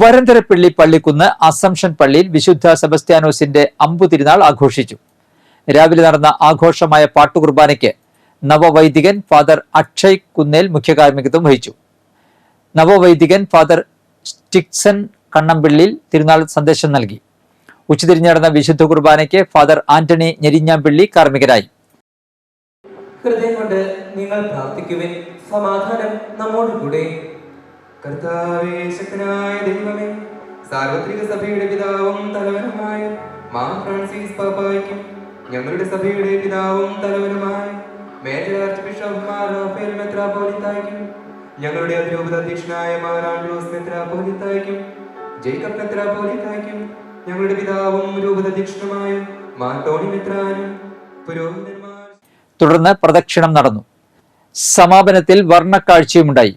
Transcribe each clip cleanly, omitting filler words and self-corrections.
Varantharappilly Pallikkunnu assumption പള്ളിയിൽ വിശുദ്ധ സെബസ്ത്യാനോസിന്റെ അമ്പുതിരുനാൾ ആഘോഷിച്ചു. രാവിലെ നടന്ന ആഘോഷമായ പാട്ടുകുർബാനയ്ക്ക് നവവൈദികൻ ഫാദർ അക്ഷയ് കുന്നേൽ മുഖ്യകാർമ്മികത്വം വഹിച്ചു. നവവൈദികൻ ഫാദർ സ്റ്റിക്സൺ കണ്ണമ്പിള്ളിൽ തിരുനാൾ സന്ദേശം നൽകി. ഉച്ചതിരിഞ്ഞ് നടന്ന വിശുദ്ധ കുർബാനയ്ക്ക് ഫാദർ ആന്റണി ഞെരിഞ്ഞാമ്പിള്ളി കാർമ്മികനായി. ഹൃദയം കൊണ്ട് നിങ്ങൾ പ്രാർത്ഥിക്കുവിൻ, സമാധാനം നമ്മോടുകൂടെ. കർത്താവേ, ശക്തനായ ദൈവമേ, സാർവത്രിക സഭയുടെ പിതാവും തലവനുമായ മാർ ഫ്രാൻസിസ് പാപ്പായ്ക്കും ഞങ്ങളുടെ സഭയുടെ പിതാവും തലവനുമായ major archbishop Mar Raphael മെത്രാപ്പോലിത്തായ്ക്കും ഞങ്ങളുടെ അതിരൂപത അധ്യക്ഷനായ മാർ ആൻഡ്രൂസ് മെത്രാപ്പോലിത്തായ്ക്കും ജേക്കബ് മെത്രാപ്പോലിത്തായ്ക്കും ഞങ്ങളുടെ പിതാവും രൂപതാധ്യക്ഷനുമായ മാർ ടോണി മെത്രാനും പുരോഹിതന്മാർ. തുടർന്ന് പ്രദക്ഷിണം നടന്നു. സമാപനത്തിൽ വർണ്ണക്കാഴ്ചയുമുണ്ടായി.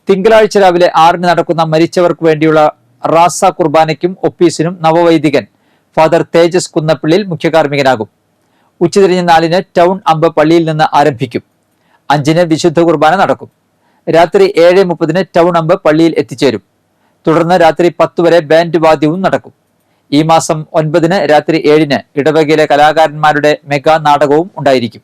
തിങ്കളാഴ്ച രാവിലെ 6 നടക്കുന്ന മരിച്ചവർക്ക് വേണ്ടിയുള്ള റാസ കുർബാനയ്ക്കും ഒപ്പീസിനും നവവൈദികൻ ഫാദർ തേജസ് കുന്നപ്പള്ളിയിൽ മുഖ്യകാർമ്മികനാകും. ഉച്ചതിരിഞ്ഞ് 4 ടൗൺ അമ്പ് പള്ളിയിൽ നിന്ന് ആരംഭിക്കും. 5 വിശുദ്ധ കുർബാന നടക്കും. രാത്രി 7:30 ടൗൺ അമ്പ് പള്ളിയിൽ എത്തിച്ചേരും. തുടർന്ന് രാത്രി 10 വരെ ബാൻഡ് വാദ്യവും നടക്കും. ഈ മാസം 9 രാത്രി 7 ഇടവകയിലെ കലാകാരന്മാരുടെ മെഗാ നാടകവും ഉണ്ടായിരിക്കും.